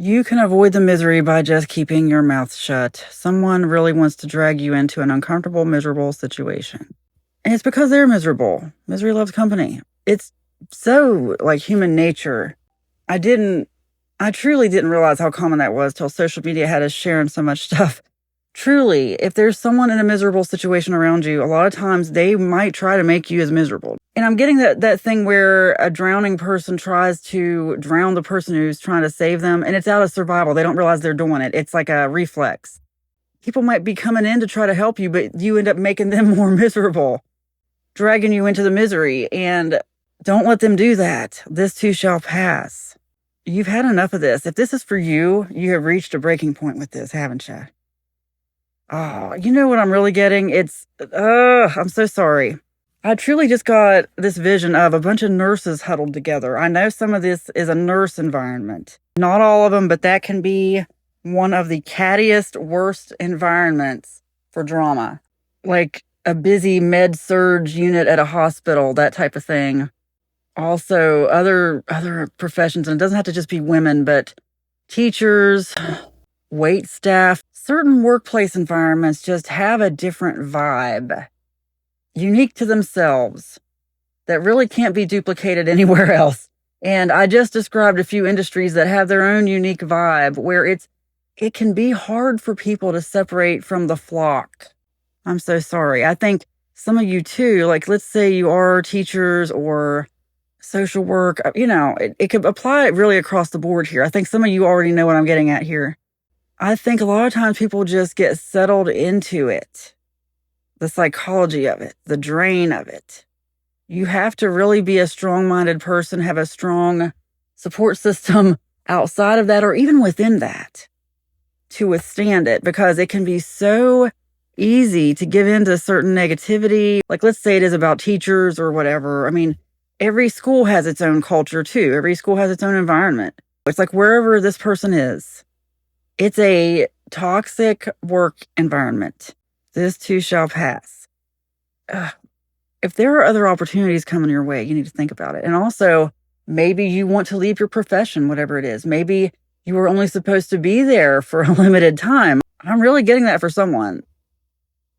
You can avoid the misery by just keeping your mouth shut. Someone really wants to drag you into an uncomfortable, miserable situation. And it's because they're miserable. Misery loves company. It's so like human nature. I didn't, I truly didn't realize how common that was till social media had us sharing so much stuff. Truly, if there's someone in a miserable situation around you, a lot of times they might try to make you as miserable. And I'm getting that thing where a drowning person tries to drown the person who's trying to save them, and it's out of survival. They don't realize they're doing it. It's like a reflex. People might be coming in to try to help you, but you end up making them more miserable, dragging you into the misery. And don't let them do that. This too shall pass. You've had enough of this. If this is for you, you have reached a breaking point with this, haven't you? Oh, you know what I'm really getting? I'm so sorry. I truly just got this vision of a bunch of nurses huddled together. I know some of this is a nurse environment. Not all of them, but that can be one of the cattiest, worst environments for drama. Like a busy med surge unit at a hospital, that type of thing. Also, other professions, and it doesn't have to just be women, but teachers, wait staff, certain workplace environments just have a different vibe, unique to themselves, that really can't be duplicated anywhere else. And I just described a few industries that have their own unique vibe where it can be hard for people to separate from the flock. I'm so sorry. I think some of you too, like let's say you are teachers or social work, it could apply really across the board here. I think some of you already know what I'm getting at here. I think a lot of times people just get settled into it. The psychology of it, the drain of it. You have to really be a strong-minded person, have a strong support system outside of that or even within that to withstand it, because it can be so easy to give in to certain negativity. Like let's say it is about teachers or whatever. I mean, every school has its own culture too. Every school has its own environment. It's like wherever this person is, it's a toxic work environment. This too shall pass. If there are other opportunities coming your way, you need to think about it. And also, maybe you want to leave your profession, whatever it is. Maybe you were only supposed to be there for a limited time. I'm really getting that for someone.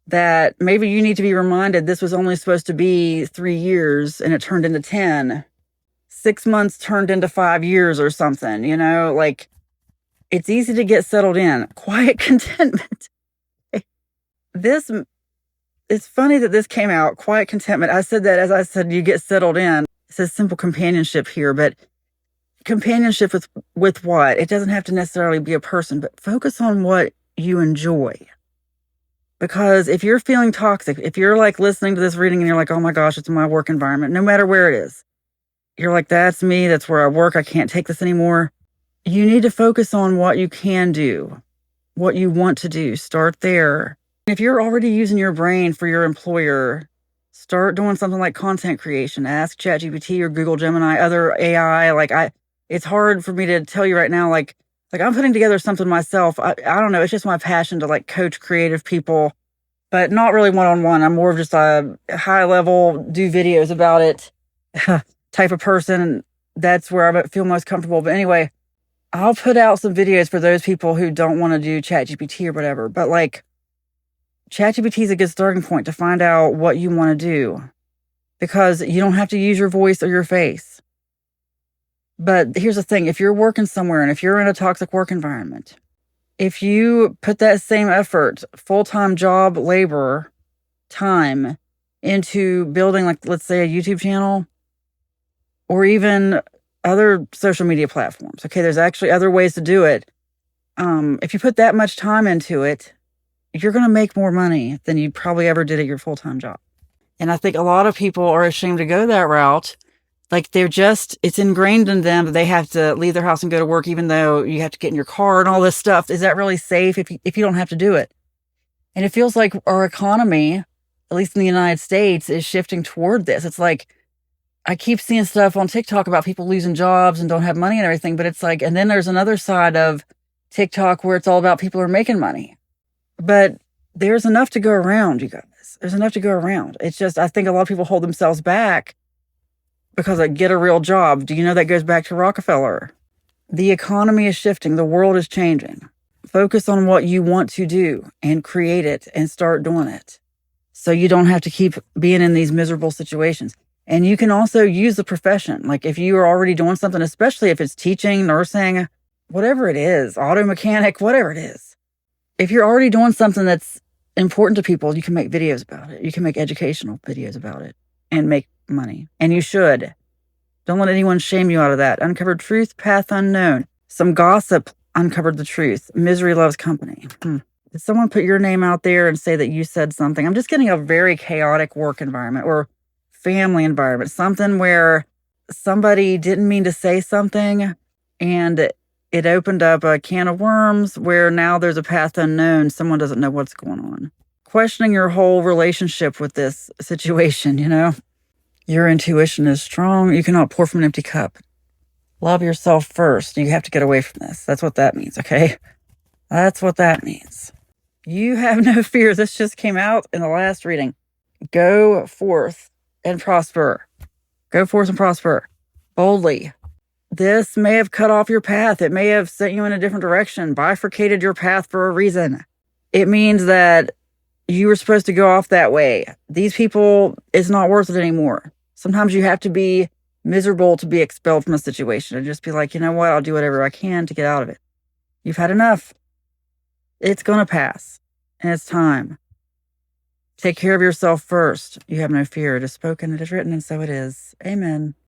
That maybe you need to be reminded this was only supposed to be 3 years and it turned into 10. 6 months turned into 5 years or something, like it's easy to get settled in. Quiet contentment. It's funny that this came out, quiet contentment. I said that as I said, you get settled in. It says simple companionship here, but companionship with what? It doesn't have to necessarily be a person, but focus on what you enjoy. Because if you're feeling toxic, if you're like listening to this reading and you're like, oh my gosh, it's my work environment, no matter where it is, you're like, that's me, that's where I work, I can't take this anymore. You need to focus on what you can do, what you want to do. Start there. If you're already using your brain for your employer, start doing something like content creation. Ask ChatGPT or Google Gemini, other AI. It's hard for me to tell you right now, like I'm putting together something myself. I don't know. It's just my passion to like coach creative people, but not really one-on-one. I'm more of just a high level, do videos about it type of person. That's where I feel most comfortable. But anyway, I'll put out some videos for those people who don't want to do ChatGPT or whatever. But like ChatGPT is a good starting point to find out what you want to do, because you don't have to use your voice or your face. But here's the thing. If you're working somewhere and if you're in a toxic work environment, if you put that same effort, full-time job, labor, time into building, like, let's say a YouTube channel or even other social media platforms. Okay, there's actually other ways to do it. If you put that much time into it, you're going to make more money than you probably ever did at your full-time job. And I think a lot of people are ashamed to go that route. Like it's ingrained in them that they have to leave their house and go to work, even though you have to get in your car and all this stuff. Is that really safe if you don't have to do it? And it feels like our economy, at least in the United States, is shifting toward this. It's like, I keep seeing stuff on TikTok about people losing jobs and don't have money and everything, but it's like, and then there's another side of TikTok where it's all about people who are making money. But there's enough to go around, you guys. There's enough to go around. It's just, I think a lot of people hold themselves back because I get a real job. Do you know that goes back to Rockefeller? The economy is shifting. The world is changing. Focus on what you want to do and create it and start doing it, so you don't have to keep being in these miserable situations. And you can also use the profession. Like if you are already doing something, especially if it's teaching, nursing, whatever it is, auto mechanic, whatever it is. If you're already doing something that's important to people, you can make videos about it. You can make educational videos about it and make money. And you should. Don't let anyone shame you out of that. Uncovered truth, path unknown. Some gossip uncovered the truth. Misery loves company. Did someone put your name out there and say that you said something? I'm just getting a very chaotic work environment or family environment, something where somebody didn't mean to say something and it opened up a can of worms where now there's a path unknown. Someone doesn't know what's going on. Questioning your whole relationship with this situation, Your intuition is strong. You cannot pour from an empty cup. Love yourself first. You have to get away from this. That's what that means, okay? That's what that means. You have no fear. This just came out in the last reading. Go forth and prosper. Go forth and prosper boldly. This may have cut off your path. It may have sent you in a different direction, bifurcated your path for a reason. It means that you were supposed to go off that way. These people, it's not worth it anymore. Sometimes you have to be miserable to be expelled from a situation and just be like, you know what? I'll do whatever I can to get out of it. You've had enough. It's going to pass. And it's time. Take care of yourself first. You have no fear. It is spoken, it is written, and so it is. Amen.